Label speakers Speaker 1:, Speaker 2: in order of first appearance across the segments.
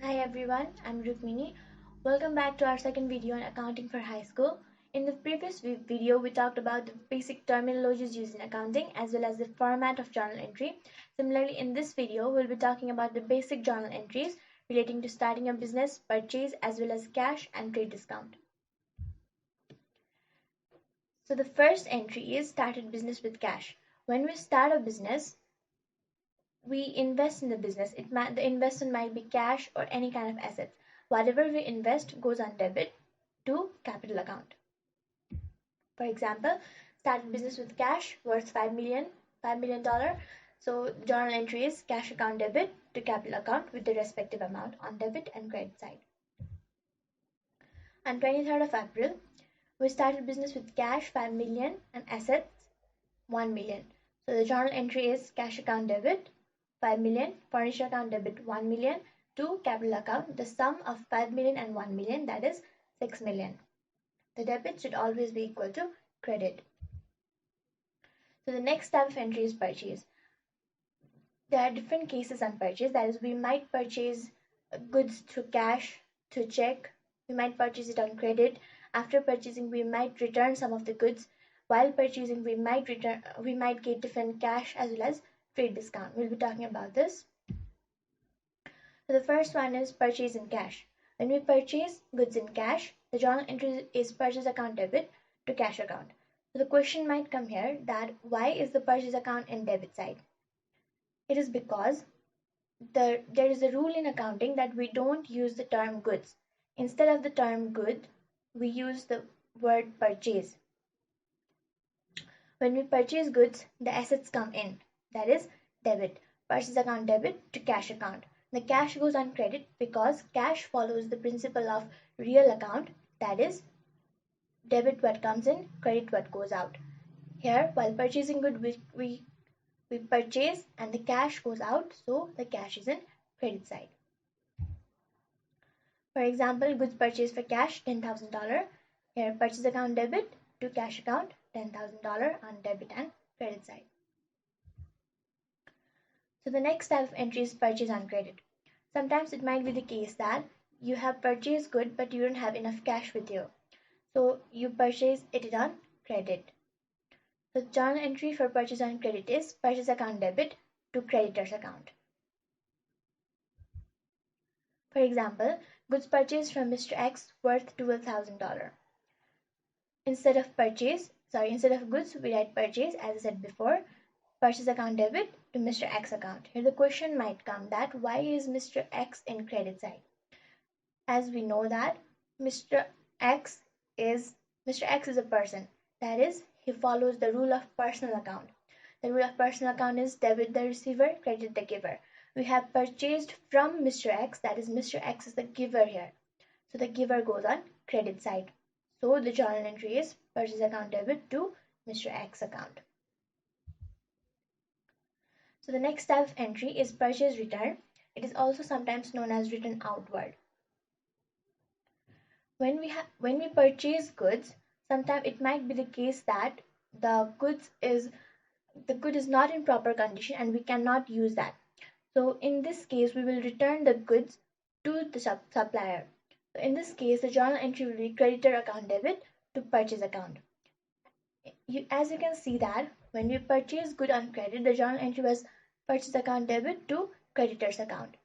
Speaker 1: Hi everyone, I'm Rukmini. Welcome back to our second video on accounting for high school. In the previous video, we talked about the basic terminologies used in accounting as well as the format of journal entry. Similarly, in this video, we'll be talking about the basic journal entries relating to starting a business, purchase, as well as cash and trade discount. So the first entry is started business with cash. When we start a business, we invest in the business. The investment might be cash or any kind of assets. Whatever we invest goes on debit to capital account. For example, started business with cash worth $5 million. So journal entry is cash account debit to capital account with the respective amount on debit and credit side. On 23rd of April, we started business with cash 5 million and assets 1 million. So the journal entry is cash account debit 5 million, furniture account debit 1 million to capital account. The sum of 5 million and 1 million, that is 6 million. The debit should always be equal to credit. So the next type of entry is purchase. There are different cases on purchase. That is, we might purchase goods through cash, through check. We might purchase it on credit. After purchasing, we might return some of the goods. While purchasing, we might get different cash as well as trade discount. We'll be talking about this. So the first one is purchase in cash. When we purchase goods in cash, the journal entry is purchase account debit to cash account. So the question might come here that why is the purchase account in debit side? It is because there is a rule in accounting that we don't use the term goods. Instead of the term good, we use the word purchase. When we purchase goods, the assets come in. That is debit. Purchase account debit to cash account. The cash goes on credit because cash follows the principle of real account. That is debit what comes in, credit what goes out. Here, while purchasing good, we purchase and the cash goes out, so the cash is in credit side. For example, goods purchased for cash $10,000. Here, purchase account debit to cash account $10,000 on debit and credit side. So the next type of entry is purchase on credit. Sometimes it might be the case that you have purchased good but you don't have enough cash with you. So you purchase it on credit. The journal entry for purchase on credit is purchase account debit to creditor's account. For example, goods purchased from Mr. X worth $12,000. Instead of goods, we write purchase as I said before, purchase account debit to Mr. X account. Here the question might come that why is Mr. X in credit side? As we know that Mr. X is a person. That is, he follows the rule of personal account. The rule of personal account is debit the receiver, credit the giver. We have purchased from Mr. X, that is Mr. X is the giver here. So the giver goes on credit side. So the journal entry is purchase account debit to Mr. X account. So the next type of entry is purchase return. It is also sometimes known as return outward. When we purchase goods, sometimes it might be the case that the good is not in proper condition and we cannot use that. So in this case, we will return the goods to the supplier. So in this case, the journal entry will be creditor account debit to purchase account. As you can see that when we purchase good on credit, the journal entry was purchase account debit to creditor's account.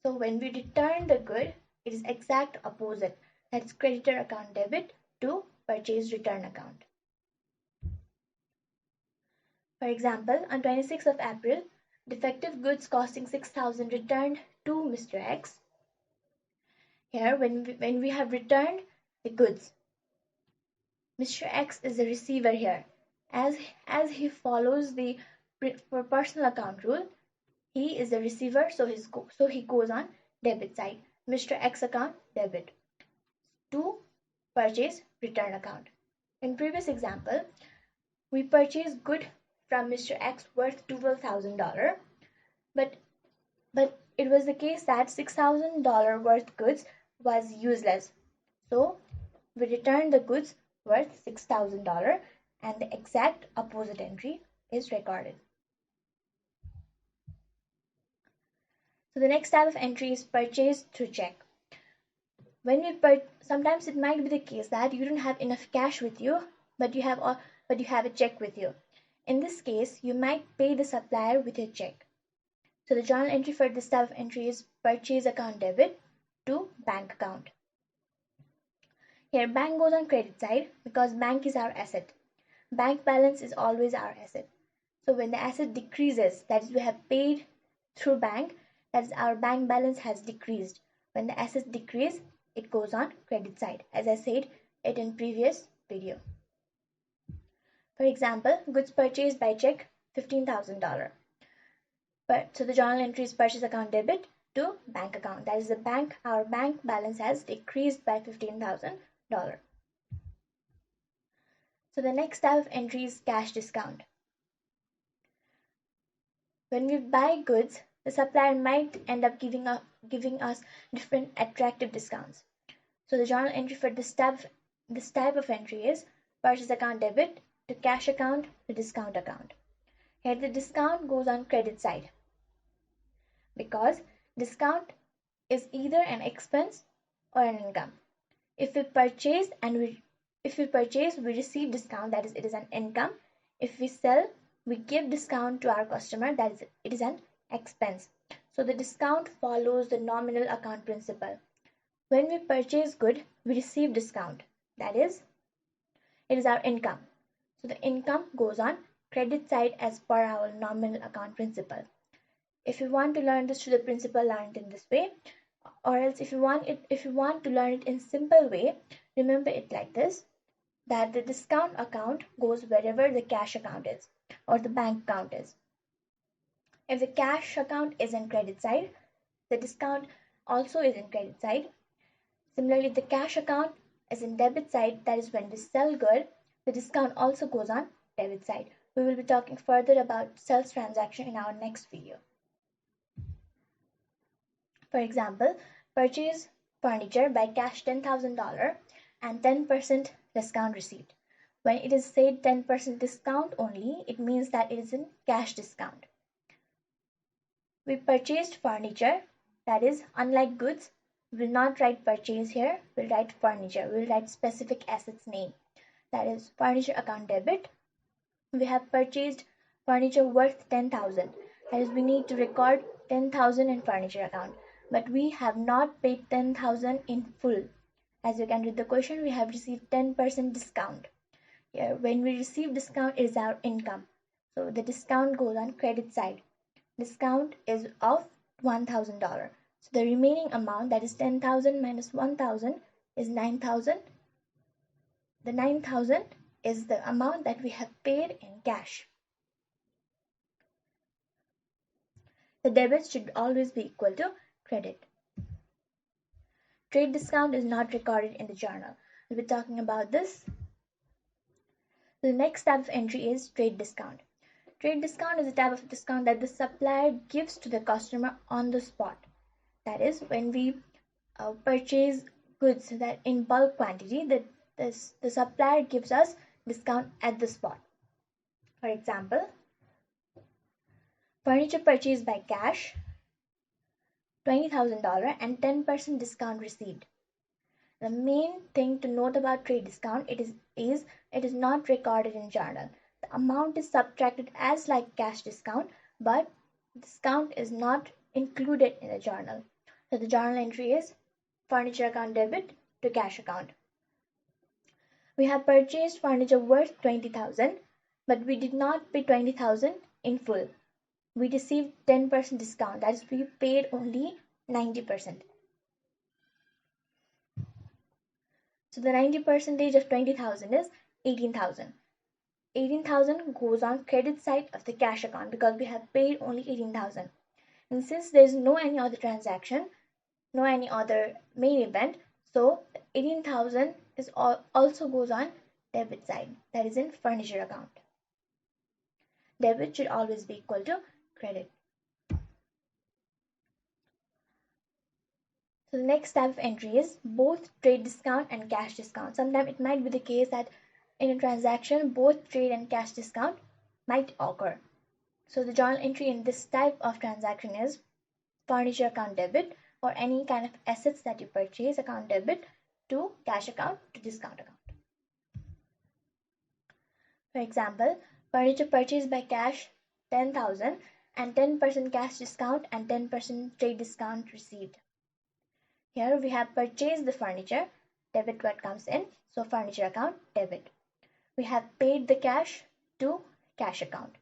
Speaker 1: So when we return the good, it is exact opposite. That's creditor account debit to purchase return account. For example, on 26th of April, defective goods costing $6,000 returned to Mr. X. Here, when we have returned the goods, Mr. X is the receiver here. As he follows the personal account rule, he is the receiver, so he goes on debit side. Mr. X account debit to purchase return account. In previous example, we purchased good from Mr. X worth $12,000, but it was the case that $6,000 worth goods was useless. So we returned the goods worth $6,000 and the exact opposite entry is recorded. So the next type of entry is purchase through check. When sometimes it might be the case that you don't have enough cash with you, but you have a check with you. In this case, you might pay the supplier with your check. So the journal entry for this type of entry is purchase account debit to bank account. Here bank goes on credit side because bank is our asset. Bank balance is always our asset. So when the asset decreases, that is we have paid through bank, that is our bank balance has decreased. When the assets decrease, it goes on credit side, as I said it in previous video. For example, goods purchased by check $15,000. So the journal entry is purchase account debit to bank account. That is our bank balance has decreased by $15,000. So the next type of entry is cash discount. When we buy goods, the supplier might end up giving us different attractive discounts. So the journal entry for this type of entry is purchase account debit to cash account to discount account. Here the discount goes on credit side because discount is either an expense or an income. If we purchase, we receive discount, that is it is an income. If we sell, we give discount to our customer, that is it is an expense. So the discount follows the nominal account principle. When we purchase good, we receive discount, that is it is our income. So the income goes on credit side as per our nominal account principle. If you want to learn this to the principle, learn it in this way, or else if you want to learn it in simple way, remember it like this, that the discount account goes wherever the cash account is or the bank account is. If the cash account is in credit side, the discount also is in credit side. Similarly, if the cash account is in debit side, that is when we sell good, the discount also goes on debit side. We will be talking further about sales transaction in our next video. For example, purchase furniture by cash $10,000 and 10% discount received. When it is said 10% discount only, it means that it is in cash discount. We purchased furniture, that is, unlike goods, we will not write purchase here, we will write furniture. We will write specific assets name, that is furniture account debit. We have purchased furniture worth 10,000. That is, we need to record 10,000 in furniture account. But we have not paid 10,000 in full. As you can read the question, we have received 10% discount. Here, when we receive discount, it is our income. So the discount goes on credit side. Discount is of $1,000. So the remaining amount, that is 10,000 minus 1,000, is 9,000. The 9,000 is the amount that we have paid in cash. The debit should always be equal to credit. Trade discount is not recorded in the journal. We'll be talking about this. The next type of entry is trade discount. Trade discount is a type of discount that the supplier gives to the customer on the spot. That is, when we purchase goods that in bulk quantity, the supplier gives us discount at the spot. For example, furniture purchased by cash, $20,000 and 10% discount received. The main thing to note about trade discount it is not recorded in journal. The amount is subtracted as like cash discount, but discount is not included in the journal. So the journal entry is furniture account debit to cash account. We have purchased furniture worth 20,000, but we did not pay 20,000 in full. We received 10% discount, that is, we paid only 90%. So the 90% of 20,000 is 18,000. 18,000 goes on credit side of the cash account because we have paid only 18,000. And since there is no any other transaction, no any other main event, so 18,000 is also goes on debit side, that is in furniture account. Debit should always be equal to credit. So the next type of entry is both trade discount and cash discount. Sometimes it might be the case that in a transaction both trade and cash discount might occur. So the journal entry in this type of transaction is furniture account debit, or any kind of assets that you purchase account debit to cash account to discount account. For example, furniture purchased by cash 10,000 and 10% cash discount and 10% trade discount received. Here we have purchased the furniture, debit what comes in, so furniture account debit. We have paid the cash to cash account.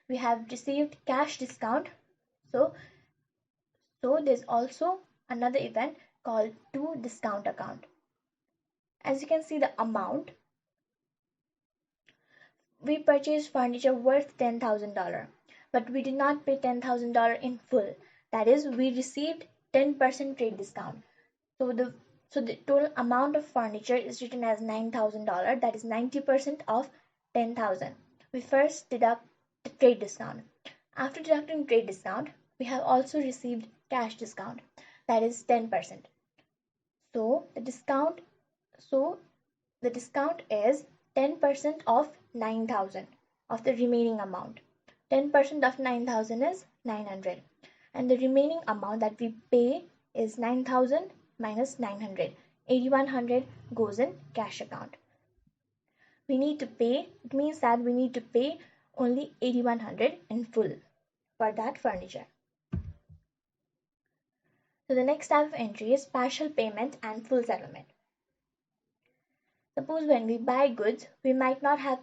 Speaker 1: We have received cash discount, so there's also another event called to discount account. As you can see the amount, we purchased furniture worth $10,000, but we did not pay $10,000 in full. That is, we received 10% trade discount. So the total amount of furniture is written as $9,000. That is 90% of 10,000. We first deduct the trade discount. After deducting trade discount, we have also received cash discount. That is 10%. So the discount is 10% of 9,000 of the remaining amount. 10% of 9,000 is 900, and the remaining amount that we pay is 9,000 minus 900. 8,100 goes in cash account. We need to pay, it means that we need to pay only 8,100 in full for that furniture. So the next type of entry is partial payment and full settlement. Suppose when we buy goods, we might not have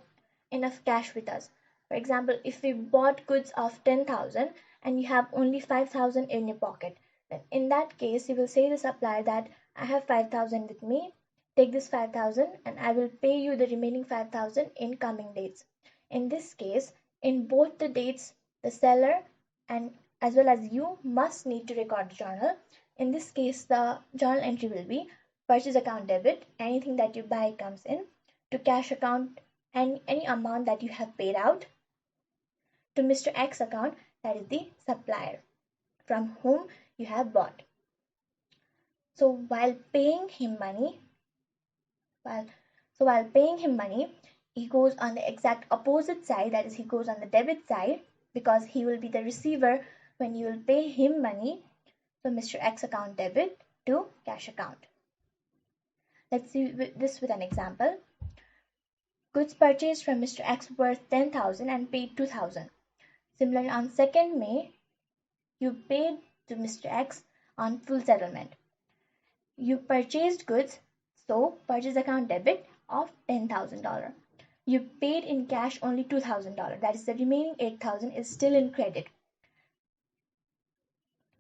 Speaker 1: enough cash with us. For example, if we bought goods of 10,000 and you have only 5,000 in your pocket, then in that case you will say to the supplier that I have 5,000 with me, take this 5,000 and I will pay you the remaining 5,000 in coming dates. In this case, in both the dates, the seller and as well as you must need to record the journal. In this case, the journal entry will be purchase account debit, anything that you buy comes in, to cash account and any amount that you have paid out, to Mr. X account, that is the supplier from whom you have bought. So while paying him money, he goes on the exact opposite side, that is he goes on the debit side because he will be the receiver when you will pay him money. So Mr. X account debit to cash account. Let's see this with an example. Goods purchased from Mr. X worth 10,000 and paid 2,000. Similarly, on 2nd May, you paid to Mr. X on full settlement. You purchased goods, so purchase account debit of $10,000. You paid in cash only $2,000. That is, the remaining 8,000 is still in credit.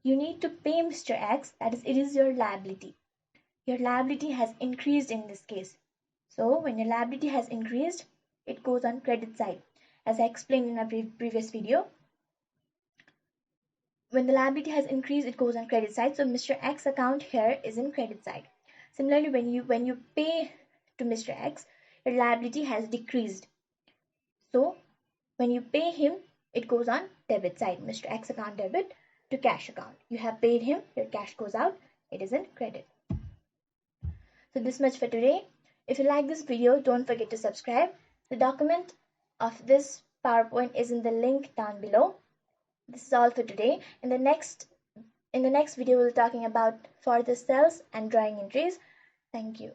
Speaker 1: You need to pay Mr. X, that is, it is your liability. Your liability has increased in this case. So when your liability has increased, it goes on credit side. As I explained in a previous video, when the liability has increased, it goes on credit side. So Mr. X account here is in credit side. Similarly, when you pay to Mr. X, your liability has decreased. So when you pay him, it goes on debit side. Mr. X account debit to cash account. You have paid him, your cash goes out, it is in credit. So this much for today. If you like this video, don't forget to subscribe. The document of this PowerPoint is in the link down below. This is all for today. In the next video, we'll be talking about further cells and drawing entries. Thank you.